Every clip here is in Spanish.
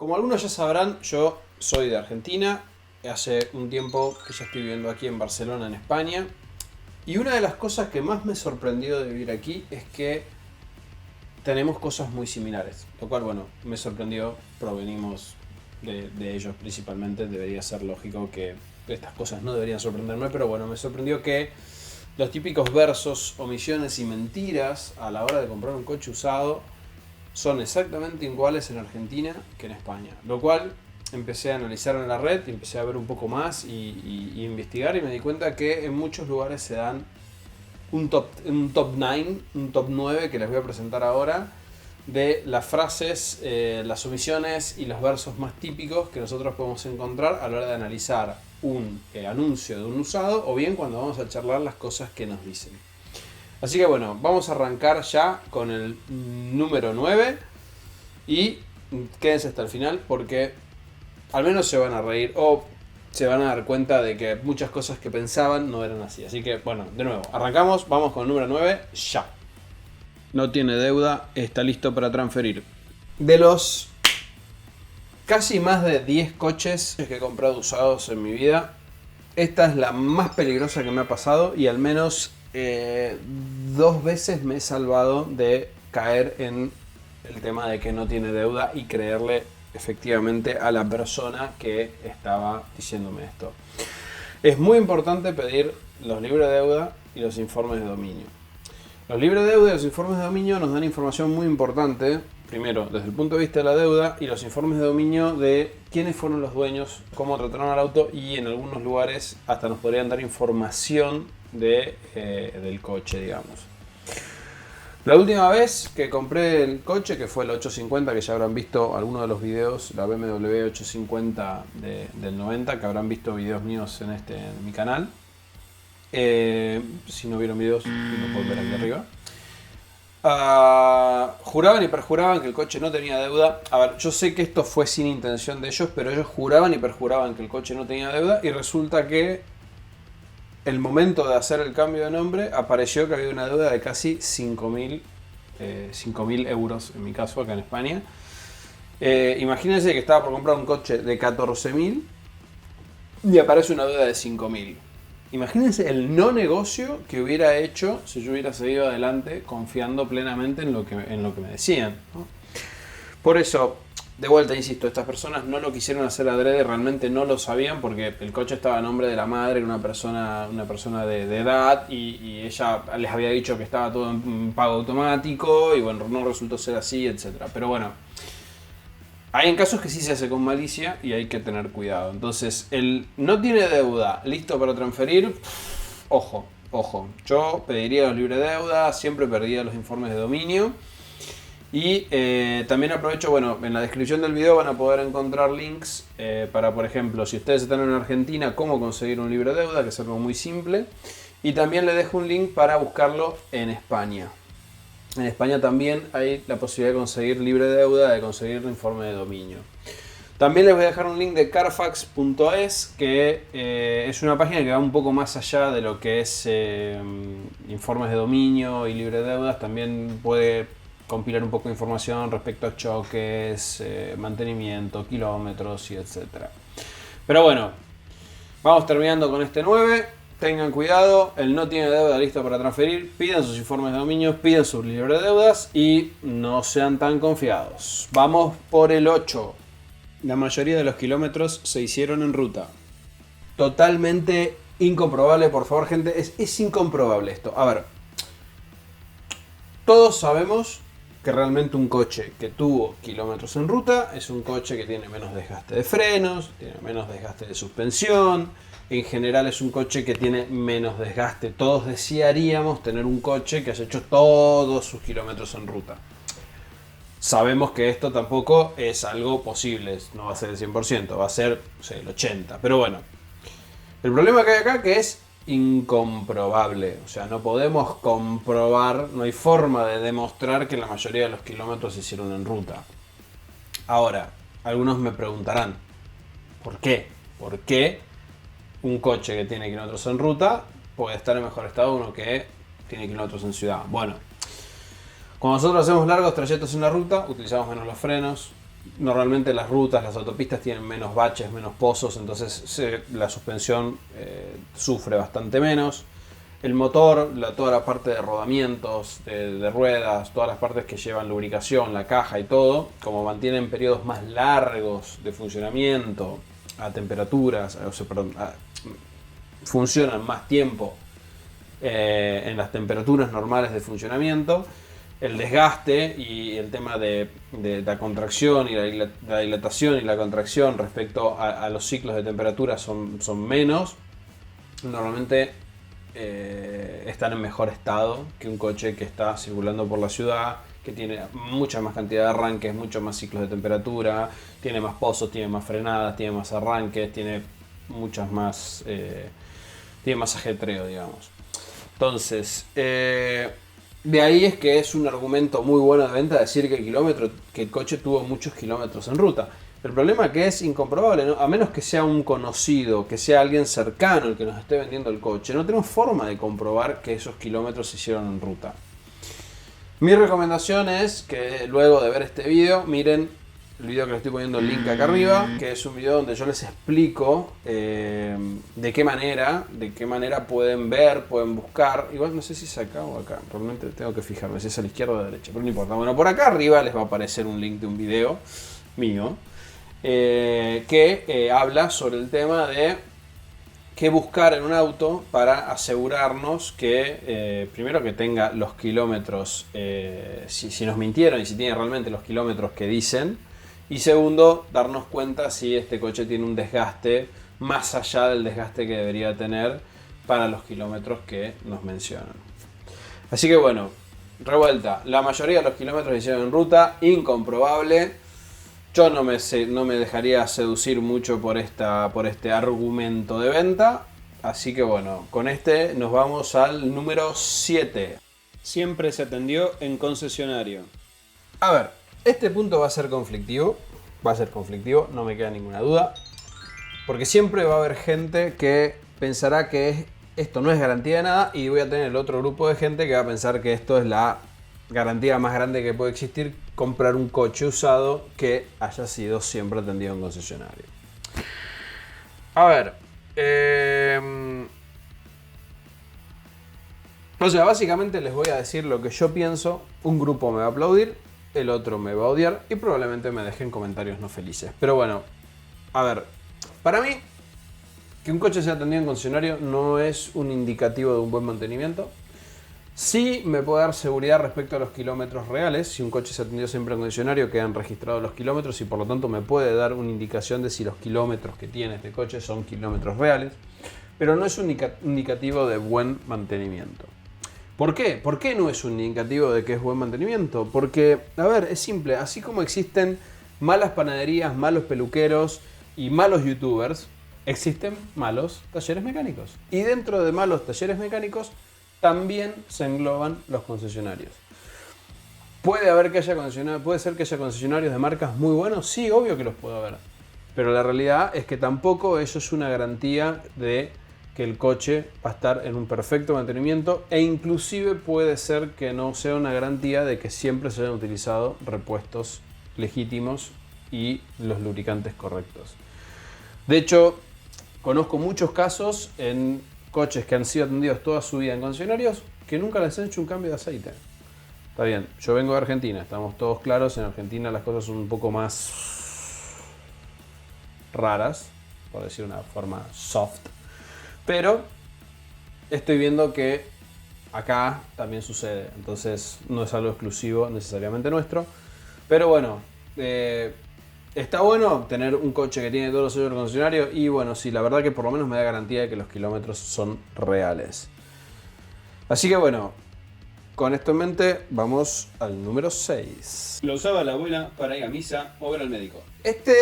Como algunos ya sabrán, yo soy de Argentina. Hace un tiempo que ya estoy viviendo aquí en Barcelona, en España. Y una de las cosas que más me sorprendió de vivir aquí es que tenemos cosas muy similares. Lo cual, bueno, me sorprendió. Provenimos de ellos principalmente. Debería ser lógico que estas cosas no deberían sorprenderme. Pero bueno, me sorprendió que los típicos versos, omisiones y mentiras a la hora de comprar un coche usado son exactamente iguales en Argentina que en España. Lo cual empecé a analizar en la red, y empecé a ver un poco más y investigar, y me di cuenta que en muchos lugares se dan un top 9, un top 9 que les voy a presentar ahora, de las frases, las omisiones y los versos más típicos que nosotros podemos encontrar a la hora de analizar un anuncio de un usado, o bien cuando vamos a charlar las cosas que nos dicen. Así que bueno, vamos a arrancar ya con el número 9 y quédense hasta el final porque al menos se van a reír o se van a dar cuenta de que muchas cosas que pensaban no eran así. Así que bueno, de nuevo, arrancamos, vamos con el número 9 ya. No tiene deuda, está listo para transferir. De los casi más de 10 coches que he comprado usados en mi vida, esta es la más peligrosa que me ha pasado, y al menos 2 veces me he salvado de caer en el tema de que no tiene deuda y creerle efectivamente a la persona que estaba diciéndome esto. Es muy importante pedir los libros de deuda y los informes de dominio. Los libros de deuda y los informes de dominio nos dan información muy importante, primero desde el punto de vista de la deuda, y los informes de dominio de quiénes fueron los dueños, cómo trataron al auto, y en algunos lugares hasta nos podrían dar información del coche, digamos. La última vez que compré el coche, que fue el 850, que ya habrán visto algunos de los videos, la BMW 850 del 90, que habrán visto videos míos en mi canal. Si no vieron videos, lo pueden ver aquí arriba. Juraban y perjuraban que el coche no tenía deuda. A ver, yo sé que esto fue sin intención de ellos, pero ellos juraban y perjuraban que el coche no tenía deuda, y resulta que el momento de hacer el cambio de nombre apareció que había una deuda de casi 5.000 euros, en mi caso, acá en España. Imagínense que estaba por comprar un coche de 14.000 y aparece una deuda de 5.000. Imagínense el no negocio que hubiera hecho si yo hubiera seguido adelante confiando plenamente en lo que me decían, ¿no? Por eso, de vuelta, insisto, estas personas no lo quisieron hacer adrede, realmente no lo sabían, porque el coche estaba a nombre de la madre, una persona de edad, y ella les había dicho que estaba todo en pago automático, y bueno, no resultó ser así, etc. Pero bueno, hay en casos que sí se hace con malicia y hay que tener cuidado. Entonces, el no tiene deuda, listo para transferir, ojo. Yo pediría los libres de deuda, siempre pediría los informes de dominio. Y también aprovecho, bueno, en la descripción del video van a poder encontrar links para, por ejemplo, si ustedes están en Argentina, cómo conseguir un libro de deuda, que es algo muy simple. Y también les dejo un link para buscarlo en España. En España también hay la posibilidad de conseguir libre de deuda, de conseguir un informe de dominio. También les voy a dejar un link de carfax.es, que es una página que va un poco más allá de lo que es informes de dominio y libre de deudas. También puede compilar un poco de información respecto a choques, mantenimiento, kilómetros y etcétera. Pero bueno, vamos terminando con este 9. Tengan cuidado, el no tiene deuda, listo para transferir. Pidan sus informes de dominio, pidan sus libros de deudas y no sean tan confiados. Vamos por el 8. La mayoría de los kilómetros se hicieron en ruta. Totalmente incomprobable, por favor, gente. Es incomprobable esto. A ver, todos sabemos que realmente un coche que tuvo kilómetros en ruta es un coche que tiene menos desgaste de frenos, tiene menos desgaste de suspensión. En general es un coche que tiene menos desgaste. Todos desearíamos tener un coche que haya hecho todos sus kilómetros en ruta. Sabemos que esto tampoco es algo posible, no va a ser el 100%, va a ser, no sé, el 80%. Pero bueno, el problema que hay acá que es incomprobable. O sea, no podemos comprobar, no hay forma de demostrar que la mayoría de los kilómetros se hicieron en ruta. Ahora, algunos me preguntarán, ¿por qué? ¿Por qué un coche que tiene kilómetros en ruta puede estar en mejor estado uno que tiene kilómetros en ciudad? Bueno, cuando nosotros hacemos largos trayectos en la ruta, utilizamos menos los frenos, Normalmente las rutas, las autopistas tienen menos baches, menos pozos, entonces la suspensión sufre bastante menos. El motor, toda la parte de rodamientos, de ruedas, todas las partes que llevan lubricación, la caja y todo, como mantienen periodos más largos de funcionamiento a temperaturas, funcionan más tiempo en las temperaturas normales de funcionamiento, el desgaste y el tema de la contracción y la dilatación y la contracción respecto a los ciclos de temperatura son menos. Normalmente están en mejor estado que un coche que está circulando por la ciudad, que tiene mucha más cantidad de arranques, muchos más ciclos de temperatura, tiene más pozos, tiene más frenadas, tiene más arranques, tiene muchas más, tiene más ajetreo, digamos. Entonces, de ahí es que es un argumento muy bueno de venta decir que el coche tuvo muchos kilómetros en ruta. El problema es que es incomprobable, ¿no? A menos que sea un conocido, que sea alguien cercano el que nos esté vendiendo el coche. No tenemos forma de comprobar que esos kilómetros se hicieron en ruta. Mi recomendación es que luego de ver este video, miren el video que les estoy poniendo el link acá arriba, que es un video donde yo les explico de qué manera pueden ver, pueden buscar. Igual no sé si es acá o acá, realmente tengo que fijarme si es a la izquierda o a la derecha, pero no importa. Bueno, por acá arriba les va a aparecer un link de un video mío que habla sobre el tema de qué buscar en un auto para asegurarnos que primero que tenga los kilómetros, si nos mintieron y si tiene realmente los kilómetros que dicen, y segundo, darnos cuenta si este coche tiene un desgaste más allá del desgaste que debería tener para los kilómetros que nos mencionan. Así que bueno, revuelta, la mayoría de los kilómetros se hicieron en ruta, incomprobable. Yo no me dejaría seducir mucho por este argumento de venta. Así que bueno, con este nos vamos al número 7. Siempre se atendió en concesionario. A ver, este punto va a ser conflictivo. No me queda ninguna duda. Porque siempre va a haber gente que pensará que esto no es garantía de nada. Y voy a tener el otro grupo de gente que va a pensar que esto es la garantía más grande que puede existir, comprar un coche usado que haya sido siempre atendido en concesionario. A ver, o sea, básicamente les voy a decir lo que yo pienso. Un grupo me va a aplaudir, el otro me va a odiar y probablemente me dejen comentarios no felices. Pero bueno, a ver, para mí que un coche sea atendido en concesionario no es un indicativo de un buen mantenimiento. Sí me puede dar seguridad respecto a los kilómetros reales. Si un coche se atendió siempre en concesionario, quedan registrados los kilómetros y por lo tanto me puede dar una indicación de si los kilómetros que tiene este coche son kilómetros reales. Pero no es un indicativo de buen mantenimiento. ¿Por qué? ¿Por qué no es un indicativo de que es buen mantenimiento? Porque, a ver, es simple. Así como existen malas panaderías, malos peluqueros y malos youtubers, existen malos talleres mecánicos. Y dentro de malos talleres mecánicos también se engloban los concesionarios. Puede ser que haya concesionarios de marcas muy buenos, sí, obvio que los puede haber. Pero la realidad es que tampoco eso es una garantía de que el coche va a estar en un perfecto mantenimiento, e inclusive puede ser que no sea una garantía de que siempre se hayan utilizado repuestos legítimos y los lubricantes correctos. De hecho, conozco muchos casos en coches que han sido atendidos toda su vida en concesionarios que nunca les han hecho un cambio de aceite. Está bien, yo vengo de Argentina, estamos todos claros, en Argentina las cosas son un poco más raras, por decir una forma soft, pero estoy viendo que acá también sucede, entonces no es algo exclusivo necesariamente nuestro, pero bueno, está bueno tener un coche que tiene todos los sellos del concesionario y bueno, sí, la verdad que por lo menos me da garantía de que los kilómetros son reales. Así que bueno, con esto en mente vamos al número 6. Lo usaba la abuela para ir a misa o ver al médico. Este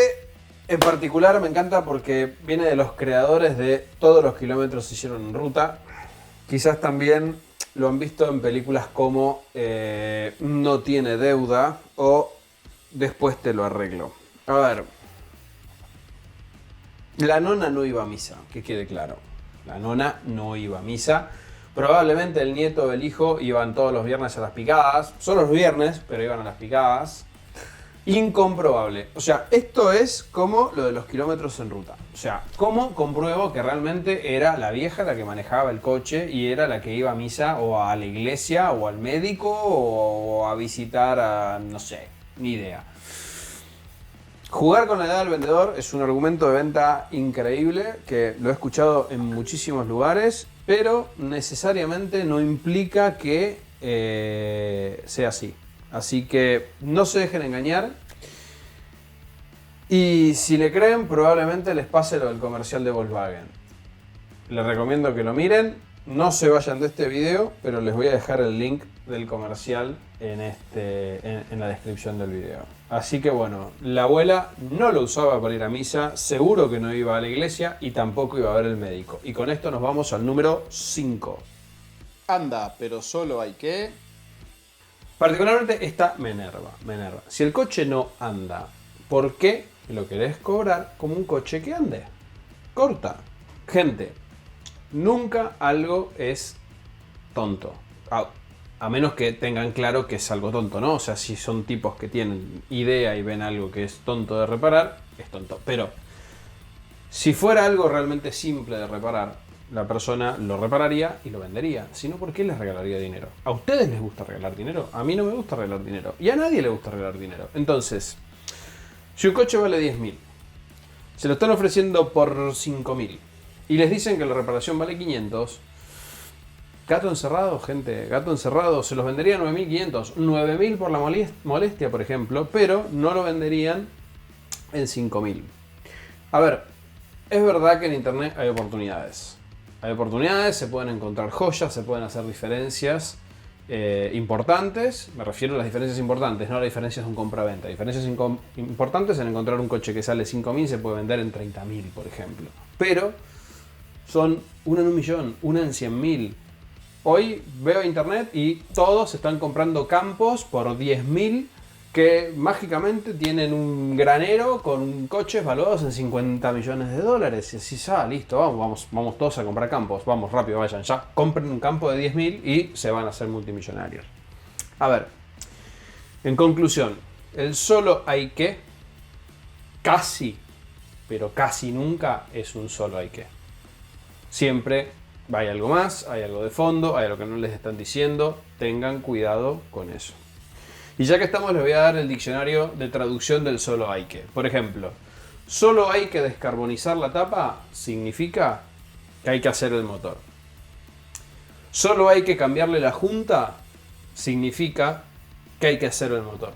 en particular me encanta porque viene de los creadores de Todos los kilómetros se hicieron en ruta. Quizás también lo han visto en películas como No tiene deuda o Después te lo arreglo. A ver, la nona no iba a misa, que quede claro. La nona no iba a misa. Probablemente el nieto o el hijo iban todos los viernes a las picadas. Solo los viernes, pero iban a las picadas. Incomprobable. O sea, esto es como lo de los kilómetros en ruta. O sea, ¿cómo compruebo que realmente era la vieja la que manejaba el coche y era la que iba a misa o a la iglesia o al médico o a visitar a... no sé, ni idea. Jugar con la edad del vendedor es un argumento de venta increíble que lo he escuchado en muchísimos lugares, pero necesariamente no implica que sea así. Así que no se dejen engañar. Y si le creen, probablemente les pase lo del comercial de Volkswagen. Les recomiendo que lo miren. No se vayan de este video, pero les voy a dejar el link del comercial en la descripción del video. Así que bueno, la abuela no lo usaba para ir a misa, seguro que no iba a la iglesia y tampoco iba a ver el médico. Y con esto nos vamos al número 5. Anda, pero solo hay que... Particularmente esta me enerva. Si el coche no anda, ¿por qué lo querés cobrar como un coche que ande? Corta. Gente, nunca algo es tonto. A menos que tengan claro que es algo tonto, ¿no? O sea, si son tipos que tienen idea y ven algo que es tonto de reparar, es tonto. Pero si fuera algo realmente simple de reparar, la persona lo repararía y lo vendería. Si no, ¿por qué les regalaría dinero? ¿A ustedes les gusta regalar dinero? A mí no me gusta regalar dinero. Y a nadie le gusta regalar dinero. Entonces, si un coche vale 10.000, se lo están ofreciendo por 5.000 y les dicen que la reparación vale 500, gato encerrado, gente, gato encerrado. Se los vendería 9.500, 9.000 por la molestia, por ejemplo, pero no lo venderían en 5.000. A ver, es verdad que en internet hay oportunidades. Hay oportunidades, se pueden encontrar joyas, se pueden hacer diferencias importantes. Me refiero a las diferencias importantes, no a las diferencias de un compra-venta. Diferencias importantes en encontrar un coche que sale 5.000 se puede vender en 30.000, por ejemplo. Pero son una en 1.000.000, una en 100.000. Hoy veo internet y todos están comprando campos por 10.000 que mágicamente tienen un granero con coches valuados en 50 millones de dólares. Y así, listo, vamos todos a comprar campos. Vamos, rápido, vayan, ya compren un campo de 10.000 y se van a hacer multimillonarios. A ver, en conclusión, el solo hay que, casi, pero casi nunca es un solo hay que. Siempre hay algo más, hay algo de fondo, hay algo que no les están diciendo. Tengan cuidado con eso. Y ya que estamos, les voy a dar el diccionario de traducción del solo hay que. Por ejemplo, solo hay que descarbonizar la tapa significa que hay que hacer el motor. Solo hay que cambiarle la junta significa que hay que hacer el motor.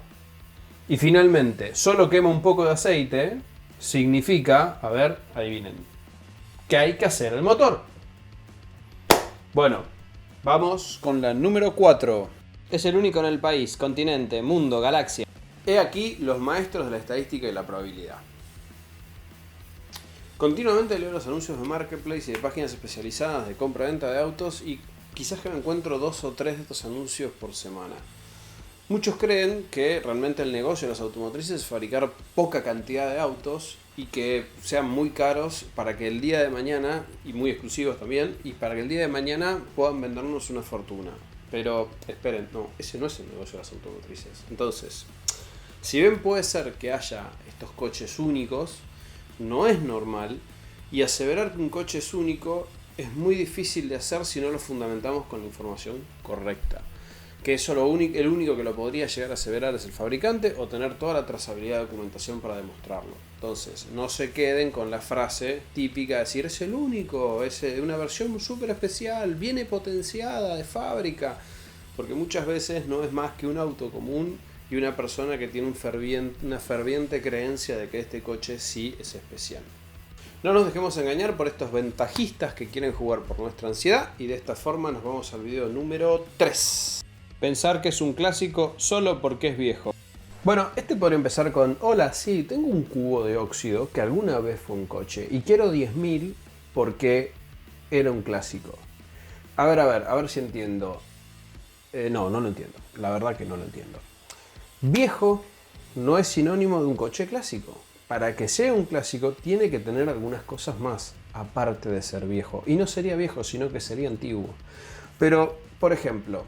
Y finalmente, solo quema un poco de aceite significa, a ver, adivinen, que hay que hacer el motor. Bueno, vamos con la número 4. Es el único en el país, continente, mundo, galaxia. He aquí los maestros de la estadística y la probabilidad. Continuamente leo los anuncios de Marketplace y de páginas especializadas de compra-venta de autos y quizás que me encuentro 2 o 3 de estos anuncios por semana. Muchos creen que realmente el negocio de las automotrices es fabricar poca cantidad de autos y que sean muy caros para que el día de mañana, y muy exclusivos también, y para que el día de mañana puedan vendernos una fortuna. Pero, esperen, no, ese no es el negocio de las automotrices. Entonces, si bien puede ser que haya estos coches únicos, no es normal, y aseverar que un coche es único es muy difícil de hacer si no lo fundamentamos con la información correcta. Que eso el único que lo podría llegar a aseverar es el fabricante o tener toda la trazabilidad de documentación para demostrarlo. Entonces, no se queden con la frase típica de decir es el único, es una versión súper especial, viene potenciada de fábrica, porque muchas veces no es más que un auto común y una persona que tiene una ferviente creencia de que este coche sí es especial. No nos dejemos engañar por estos ventajistas que quieren jugar por nuestra ansiedad y de esta forma nos vamos al video número 3. Pensar que es un clásico solo porque es viejo. Bueno, podría empezar con: hola, sí, tengo un cubo de óxido que alguna vez fue un coche y quiero 10.000 porque era un clásico. A ver si entiendo. No lo entiendo. La verdad que no lo entiendo. Viejo no es sinónimo de un coche clásico. Para que sea un clásico tiene que tener algunas cosas más, aparte de ser viejo. Y no sería viejo, sino que sería antiguo. Pero, por ejemplo,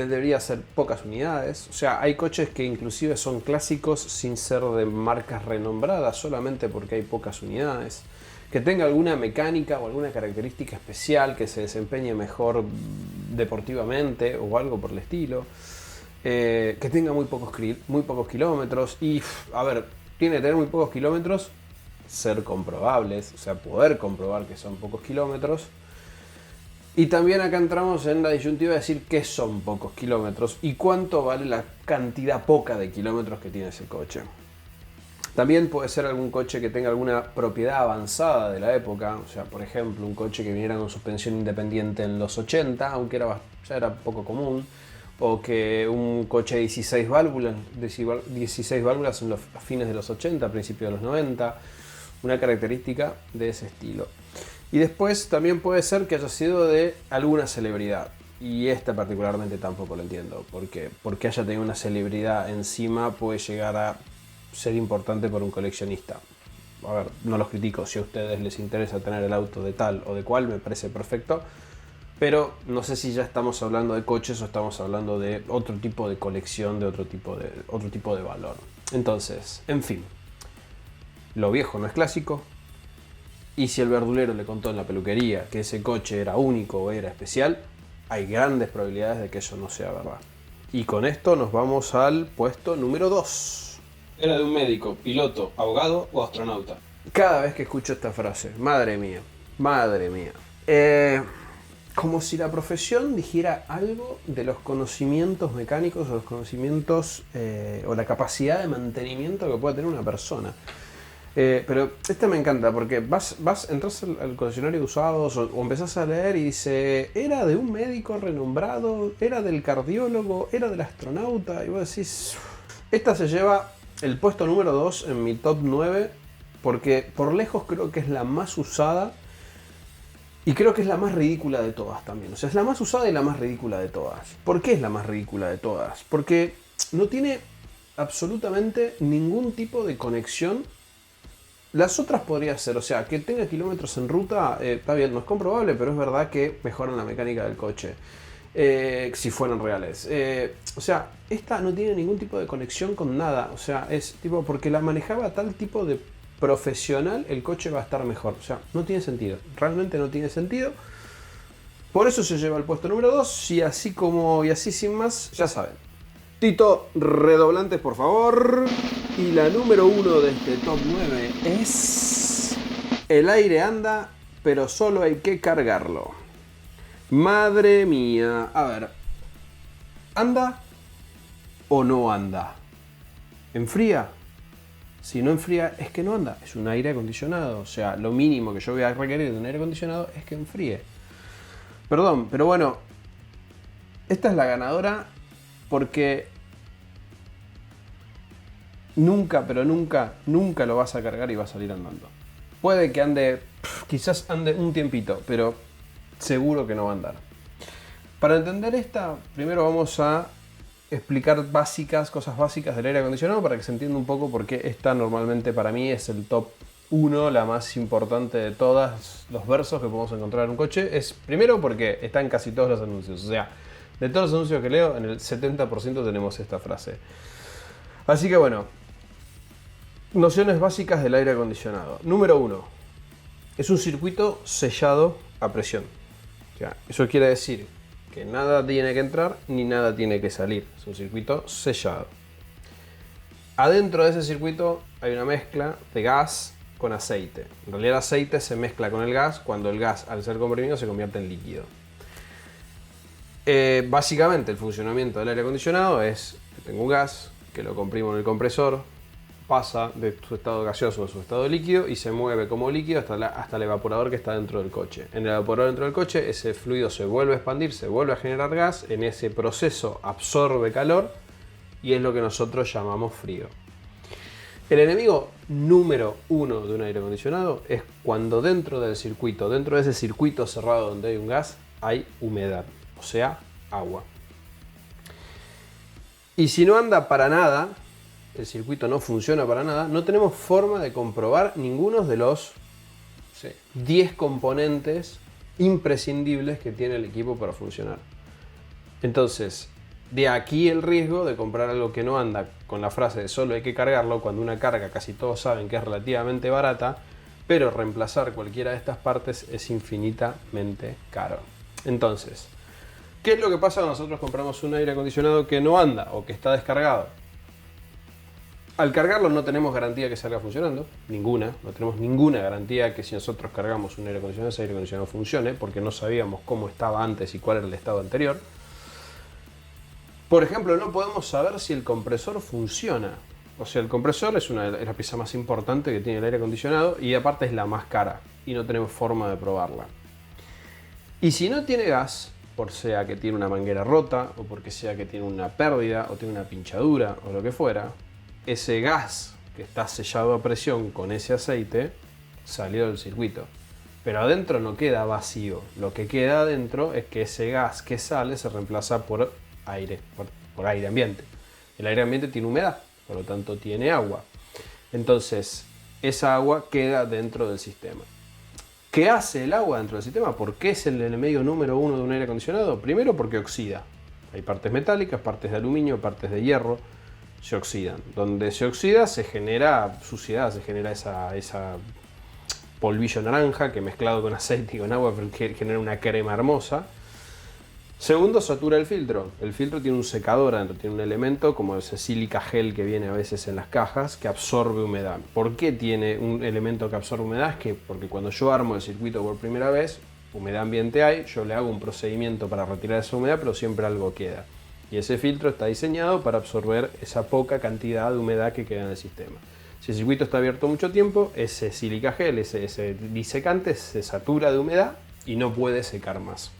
debería ser pocas unidades. O sea, hay coches que inclusive son clásicos sin ser de marcas renombradas, solamente porque hay pocas unidades. Que tenga alguna mecánica o alguna característica especial, que se desempeñe mejor deportivamente o algo por el estilo. Que tenga muy pocos kilómetros. Y, a ver, tiene que tener muy pocos kilómetros, ser comprobables, o sea, poder comprobar que son pocos kilómetros. Y también acá entramos en la disyuntiva de decir qué son pocos kilómetros y cuánto vale la cantidad poca de kilómetros que tiene ese coche. También puede ser algún coche que tenga alguna propiedad avanzada de la época, o sea, por ejemplo, un coche que viniera con suspensión independiente en los 80, aunque ya era poco común, o que un coche de 16 válvulas en los fines de los 80, principios de los 90, una característica de ese estilo. Y después también puede ser que haya sido de alguna celebridad. Y esta particularmente tampoco lo entiendo. Porque haya tenido una celebridad encima puede llegar a ser importante por un coleccionista. A ver, no los critico. Si a ustedes les interesa tener el auto de tal o de cual, me parece perfecto. Pero no sé si ya estamos hablando de coches o estamos hablando de otro tipo de colección, de otro tipo de valor. Entonces, en fin. Lo viejo no es clásico. Y si el verdulero le contó en la peluquería que ese coche era único o era especial, hay grandes probabilidades de que eso no sea verdad. Y con esto nos vamos al puesto número 2. Era de un médico, piloto, abogado o astronauta. Cada vez que escucho esta frase, madre mía, como si la profesión dijera algo de los conocimientos mecánicos o los conocimientos o la capacidad de mantenimiento que pueda tener una persona. Pero esta me encanta porque entras al concesionario de usados o empezás a leer y dice, era de un médico renombrado, era del cardiólogo, era del astronauta, y vos decís, esta se lleva el puesto número 2 en mi top 9 porque por lejos creo que es la más usada y creo que es la más ridícula de todas también. O sea, es la más usada y la más ridícula de todas. ¿Por qué es la más ridícula de todas? Porque no tiene absolutamente ningún tipo de conexión. Las otras podría ser, o sea, que tenga kilómetros en ruta, está bien, no es comprobable, pero es verdad que mejoran la mecánica del coche, si fueran reales. O sea, esta no tiene ningún tipo de conexión con nada, o sea, es tipo, porque la manejaba tal tipo de profesional, el coche va a estar mejor. O sea, no tiene sentido, realmente no tiene sentido. Por eso se lleva al puesto número 2 y así sin más, ya saben. Tito, redoblantes por favor. Y la número 1 de este top 9 es... El aire anda, pero solo hay que cargarlo. Madre mía. A ver. ¿Anda o no anda? ¿Enfría? Si no enfría, es que no anda. Es un aire acondicionado. O sea, lo mínimo que yo voy a requerir de un aire acondicionado es que enfríe. Perdón, pero bueno. Esta es la ganadora porque... Nunca lo vas a cargar y va a salir andando. Puede que ande, quizás ande un tiempito, pero seguro que no va a andar. Para entender esta, primero vamos a explicar cosas básicas del aire acondicionado para que se entienda un poco por qué esta normalmente para mí es el top 1, la más importante de todos los versos que podemos encontrar en un coche. Es primero porque está en casi todos los anuncios, o sea, de todos los anuncios que leo, en el 70% tenemos esta frase. Así que bueno, nociones básicas del aire acondicionado. Número 1. Es un circuito sellado a presión. O sea, eso quiere decir que nada tiene que entrar ni nada tiene que salir. Es un circuito sellado. Adentro de ese circuito hay una mezcla de gas con aceite. En realidad el aceite se mezcla con el gas cuando el gas, al ser comprimido, se convierte en líquido. Básicamente el funcionamiento del aire acondicionado es que tengo un gas, que lo comprimo en el compresor, pasa de su estado gaseoso a su estado líquido y se mueve como líquido hasta el evaporador que está dentro del coche. En el evaporador dentro del coche ese fluido se vuelve a expandir, se vuelve a generar gas, en ese proceso absorbe calor y es lo que nosotros llamamos frío. El enemigo número 1 de un aire acondicionado es cuando dentro de ese circuito cerrado donde hay un gas, hay humedad, o sea, agua. Y si no anda para nada, el circuito no funciona para nada, no tenemos forma de comprobar ninguno de los 10 componentes imprescindibles que tiene el equipo para funcionar. Entonces, De aquí el riesgo de comprar algo que no anda con la frase de solo hay que cargarlo, cuando una carga casi todos saben que es relativamente barata, pero reemplazar cualquiera de estas partes es infinitamente caro. Entonces, ¿qué es lo que pasa cuando nosotros compramos un aire acondicionado que no anda o que está descargado? Al cargarlo no tenemos garantía que salga funcionando, ninguna, no tenemos ninguna garantía que si nosotros cargamos un aire acondicionado, ese aire acondicionado funcione, porque no sabíamos cómo estaba antes y cuál era el estado anterior. Por ejemplo, no podemos saber si el compresor funciona. O sea, el compresor es la pieza más importante que tiene el aire acondicionado y aparte es la más cara y no tenemos forma de probarla. Y si no tiene gas, por sea que tiene una manguera rota o porque sea que tiene una pérdida o tiene una pinchadura o lo que fuera, ese gas que está sellado a presión con ese aceite salió del circuito. Pero adentro no queda vacío. Lo que queda adentro es que ese gas que sale se reemplaza por aire, por aire ambiente. El aire ambiente tiene humedad, por lo tanto tiene agua. Entonces, esa agua queda dentro del sistema. ¿Qué hace el agua dentro del sistema? ¿Por qué es el enemigo número uno de un aire acondicionado? Primero porque oxida. Hay partes metálicas, partes de aluminio, partes de hierro, se oxidan. Donde se oxida se genera suciedad, se genera esa polvillo naranja que mezclado con aceite y con agua genera una crema hermosa. Segundo, satura el filtro. El filtro tiene un secador adentro, tiene un elemento como ese sílica gel que viene a veces en las cajas que absorbe humedad. ¿Por qué tiene un elemento que absorbe humedad? Porque cuando yo armo el circuito por primera vez, humedad ambiente hay, yo le hago un procedimiento para retirar esa humedad, pero siempre algo queda. Y ese filtro está diseñado para absorber esa poca cantidad de humedad que queda en el sistema. Si el circuito está abierto mucho tiempo, ese sílica gel, ese disecante, se satura de humedad y no puede secar más.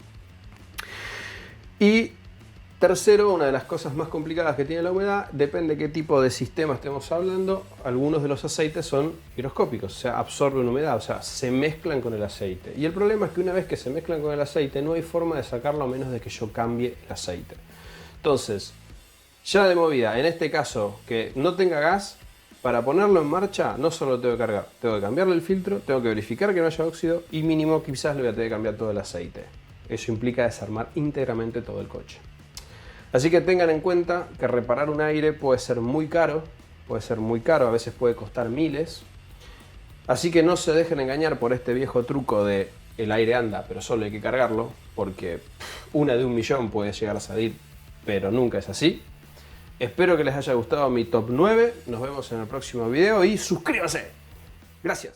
Y tercero, una de las cosas más complicadas que tiene la humedad, depende de qué tipo de sistema estemos hablando, algunos de los aceites son higroscópicos, o sea, absorben humedad, o sea, se mezclan con el aceite. Y el problema es que una vez que se mezclan con el aceite, no hay forma de sacarlo a menos de que yo cambie el aceite. Entonces, ya de movida, en este caso, que no tenga gas, para ponerlo en marcha, no solo lo tengo que cargar, tengo que cambiarle el filtro, tengo que verificar que no haya óxido y mínimo quizás le voy a tener que cambiar todo el aceite. Eso implica desarmar íntegramente todo el coche. Así que tengan en cuenta que reparar un aire puede ser muy caro, a veces puede costar miles. Así que no se dejen engañar por este viejo truco de el aire anda, pero solo hay que cargarlo, porque una de 1.000.000 puede llegar a salir, pero nunca es así. Espero que les haya gustado mi top 9, nos vemos en el próximo video y suscríbanse. Gracias.